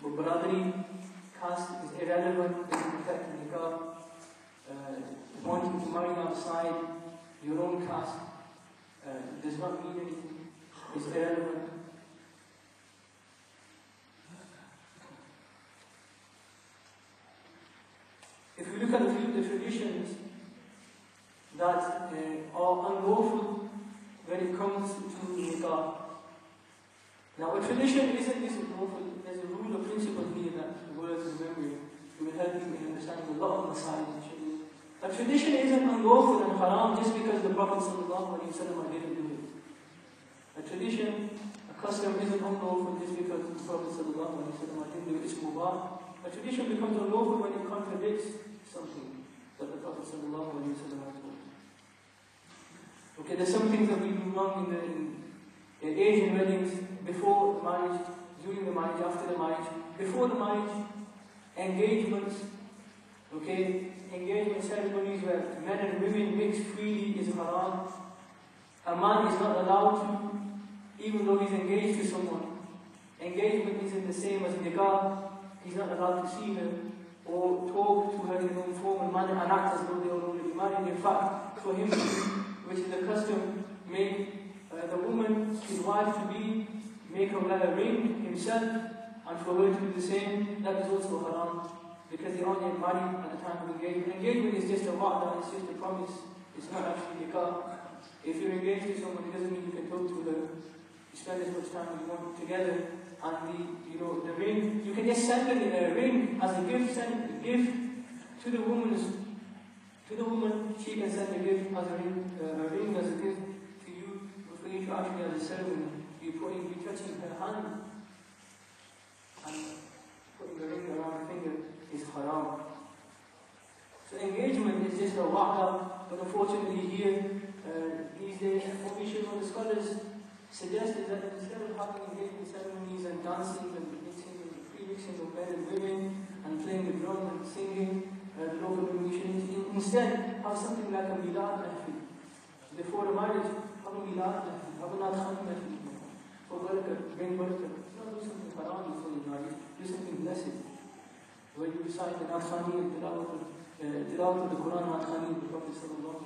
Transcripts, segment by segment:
for Bradari, caste is irrelevant, it doesn't affect the nikah. Wanting to marry outside your own caste does not mean anything, it's irrelevant. If we look at the traditions that are unlawful when it comes to nikah. Now a tradition isn't lawful. There's a rule or principle here that the words of memory will help you in understanding a lot of masajid and sharia. A tradition isn't unlawful and haram just because the Prophet ﷺ didn't do it. A tradition, a custom isn't unlawful just because the Prophet ﷺ didn't do it. It's mubah. A tradition becomes unlawful when it contradicts something that the Prophet ﷺ has told. Okay, there's some things that we do wrong in Asian weddings, before the marriage, during the marriage, after the marriage. Before the marriage, engagements, okay, engagement ceremonies where men and women mix freely is haram. A man is not allowed to, even though he's engaged to someone. Engagement isn't the same as nikah. He's not allowed to see her or talk to her in an informal manner and act as though they are already married. In fact, for him, which is the custom, make the woman, his wife to be, make her wear a ring himself, and for her to do the same, that is also haram, because they aren't yet married at the time of engagement. Engagement is just a wa'da, it's just a promise, it's not actually nikah. If you're engaged to someone, it doesn't mean you can talk to her, you spend as much time as you want together, and the ring, you can just send her a ring as a gift, send a gift to the woman, she can send a gift as a ring as a gift to you, but for you to actually have a ceremony, you're touching her hand, and putting the ring around her finger is haram. So engagement is just a wa'da, but unfortunately here, these days, what we should know, the scholars suggest is that instead of having engagement ceremonies and dancing and mixing and pre-mixing of men and women and playing the drum and singing, the local musicians, instead have something like a milad mahfil. Before the marriage, have a milad mahfil, have a nadkhan mahfil. For barakah, bring barakah. Not do something haram before you marry, do something blessed. When you recite the nadkhani and tilawat of the Quran, nadkhani of the Prophet Sallamahul.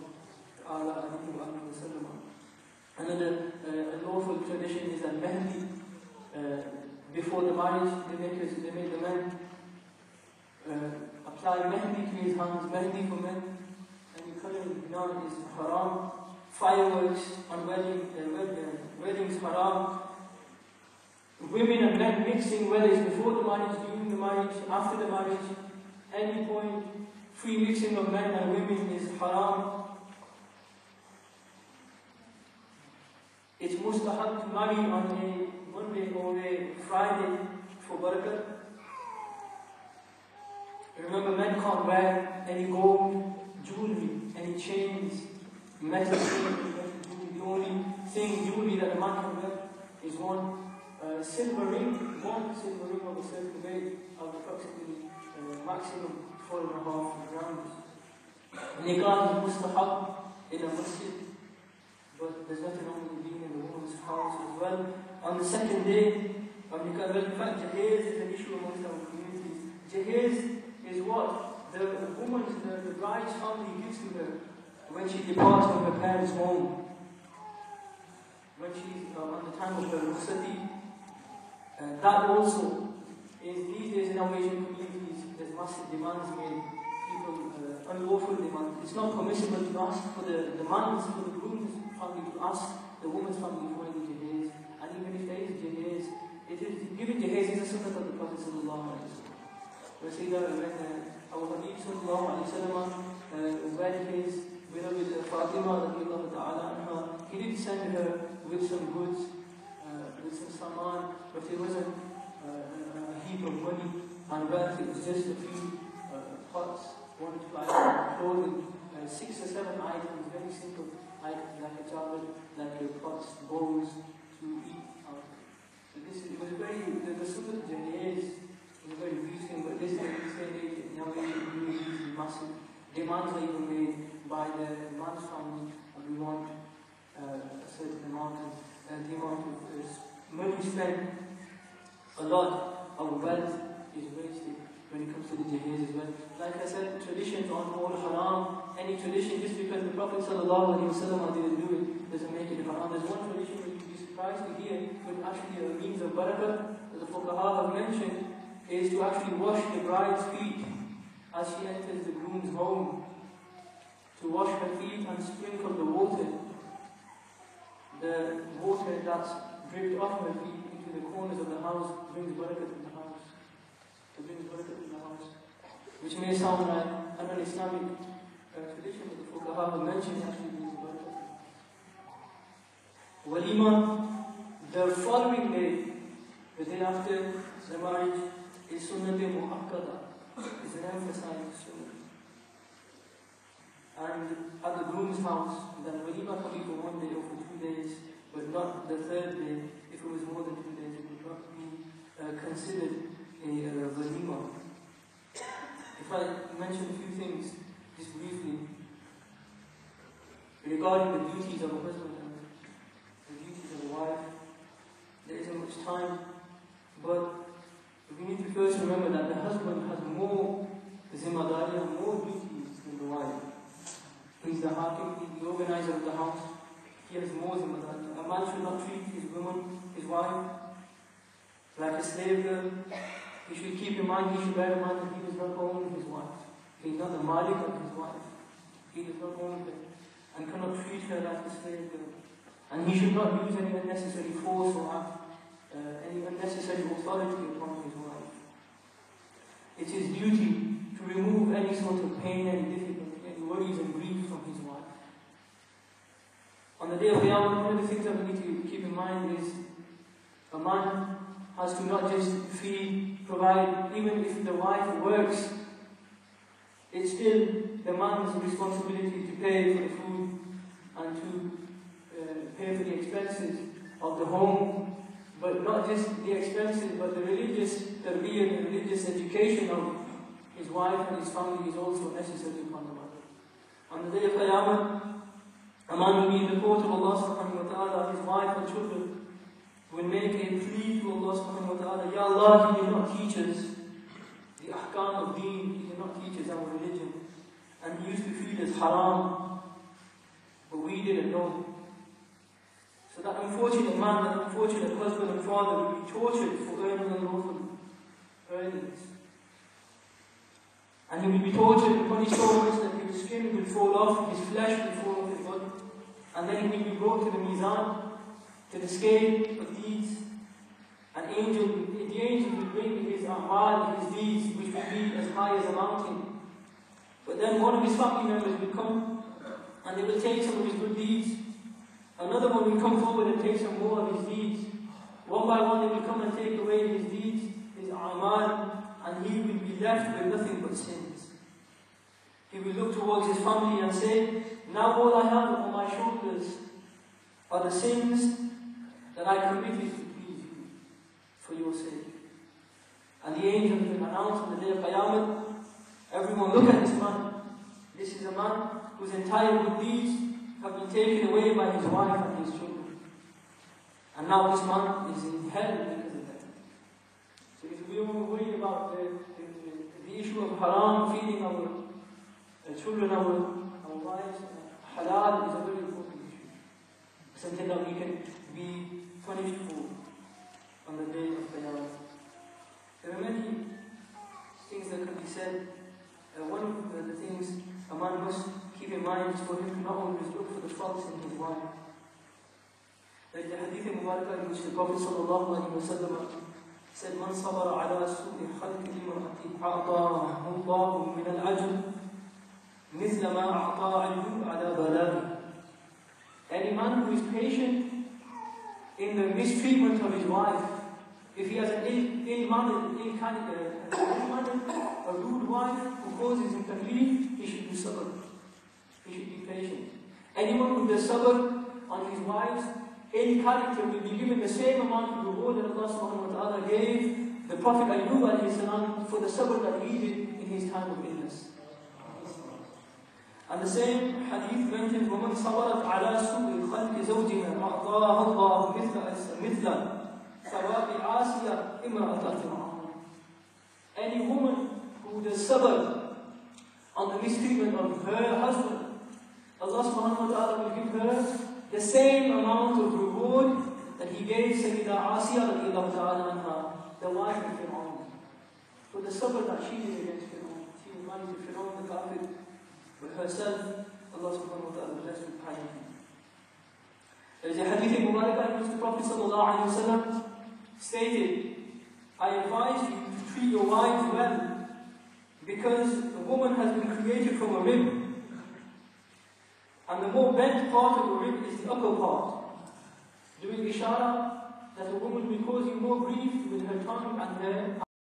Another lawful tradition is that mehndi. Before the marriage, they make the man apply mehndi to his hands, mehndi for men, and you color it down is haram. Fireworks on weddings haram. Women and men mixing, whether it's before the marriage, during the marriage, after the marriage, any point, free mixing of men and women is haram. It's mustahab to marry on a Monday or a Friday for barakah. Remember, men can't wear any gold jewelry, any chains, metal chains. The only jewelry that a man can wear is one silver ring of a certain weight of approximately maximum 4.5 grams. Nikah is mustahab in a masjid, but there's nothing wrong with being in the woman's house as well. On the second day of nikah, in fact, jahez is an issue amongst our communities. Jahez is what the bride's family gives to her when she departs from her parents' home. When she's on the time of her rukhsati. That also is these days in our Asian communities, there's massive demands made. People, unlawful demands. It's not permissible to ask for the man's, for the groom's family to ask the woman's family for any jahez. And even if there is jahez, giving jahez is a sunnah of the Prophet Sallamahul. When our Habib Sallamahul wed his beloved Fatima, he did send her with some goods, with some saman, but it wasn't a heap of money and wealth. It was just a few pots, 1 to 5 clothing, 6 or 7 items, very simple items like a tablet, like your pots, bowls to eat out. So it was the sunnah jahez was very recent, but this day now we use massive demands are even made by the man's family, and we want a certain amount of the amount of money spent, a lot of wealth is wasted when it comes to the jahiz as well. Like I said, traditions aren't all haram. Any tradition, just because the Prophet ﷺ didn't do it, doesn't make it haram. There's one tradition which you'd be surprised to hear, but actually a means of barakah, as the fuqaha have mentioned, is to actually wash the bride's feet as she enters the groom's home. To wash her feet and sprinkle the water that's dripped off her feet into the corners of the house brings barakah in the house. It brings barakah in the house. Which may sound like an Islamic tradition, but the fuqaha have mentioned actually brings barakah. Walima, the following day, the day after the marriage, is sunnah-e-muhakkada, is an emphasized sunnah. And at the groom's house, then walima can be for 1 day or for 2 days, but not the third day. If it was more than 2 days, it would not be considered a walima. If I mention a few things, just briefly, regarding the duties of a husband and the duties of a wife, there isn't much time, but we need to first remember that the husband has more zimmadari and more duties than the wife. He's the hakim, he's the organizer of the house. He has more zimmadari. A man should not treat his woman, his wife, like a slave girl. He should keep in mind, he should bear in mind that he does not own his wife. He is not the malik of his wife. He does not own her and cannot treat her like a slave girl. And he should not use any unnecessary force or any unnecessary authority upon his wife. It is duty to remove any sort of pain, any difficulty, any worries and grief from his wife. On the day of Qiyamah, one of the things that we need to keep in mind is a man has to not just feed, provide, even if the wife works, it's still the man's responsibility to pay for the food and to pay for the expenses of the home, but not just the expenses, but the religious tarbiyah, the religious education of his wife and his family is also necessary upon the man. On the day of Qiyamah, a man will be in the court of Allah subhanahu wa ta'ala, his wife and children will make a plea to Allah subhanahu wa ta'ala, Ya Allah, He did not teach us the ahkam of deen, He did not teach us our religion, and He used to feed us haram, but we didn't know. So that unfortunate man, that unfortunate husband and father will be tortured for earning unlawful earnings. And he will be tortured and punished so much that his skin will fall off, his flesh will fall off his body. And then he will be brought to the mizan, to the scale of deeds. The angel will bring his a'mal, his deeds, which will be as high as a mountain. But then one of his family members will come, and they will take some of his good deeds. Another one will come forward and take some more of his deeds. One by one they will come and take away his deeds, his a'mal, and he will be left with nothing but sins. He will look towards his family and say, now all I have on my shoulders are the sins that I committed to please you, for your sake. And the angel will announce on the day of Qiyamah, everyone look at this man. This is a man whose entire good deeds have been taken away by his wife and his children. And now this man is in hell because of that. So if we were worried about the issue of haram, feeding our children, our wives, halal is a very important issue. Something that we can be punished for on the day of Qiyamah. There are many things that can be said. One of the things a man must keep in mind is for him to not always look for the faults in his wife. Like the hadith Mubarakah in which the Prophet ﷺ said, Man sabara ala su'i khalqi imra'ati a'tahu Allahu min al-ajr mithla ma a'ta'ahu ala balaghi. Any man who is patient in the mistreatment of his wife, if he has an ill-mannered, a rude wife who causes him taklif, he should do sabr. He should be patient. Anyone who does sabr on his wife's ill character will be given the same amount of reward that Allah subhanahu wa ta'ala gave the Prophet Ayyub for the sabr that he did in his time of illness. And the same hadith mentioned, وَمَنْ صَبَرَتْ عَلَى سُوءِ خَلْقِ زَوْجِهَا أَعْطَاهَ اللَّهُ مِثْلَ ثَوَابِ عَاسِيَةٍ إِمْرَأَةَ فِرْعَوْنَ. the sabr on the mistreatment of her husband, Allah subhanahu wa ta'ala will give her the same amount of reward that He gave Sayyida Asiya radiallahu ta'ala anha, the wife of Fir'aun. For the sabr that she did against Fir'aun, she reminded Fir'aun the Kafir with herself. Allah subhanahu wa ta'ala blessed with piety. There is a hadith in Mubarakah in which the Prophet sallallahu alayhi wa sallam stated, I advise you to treat your wives well, because a woman has been created from a rib, and the more bent part of the rib is the upper part, doing ishara that a woman will cause you more grief with her tongue and her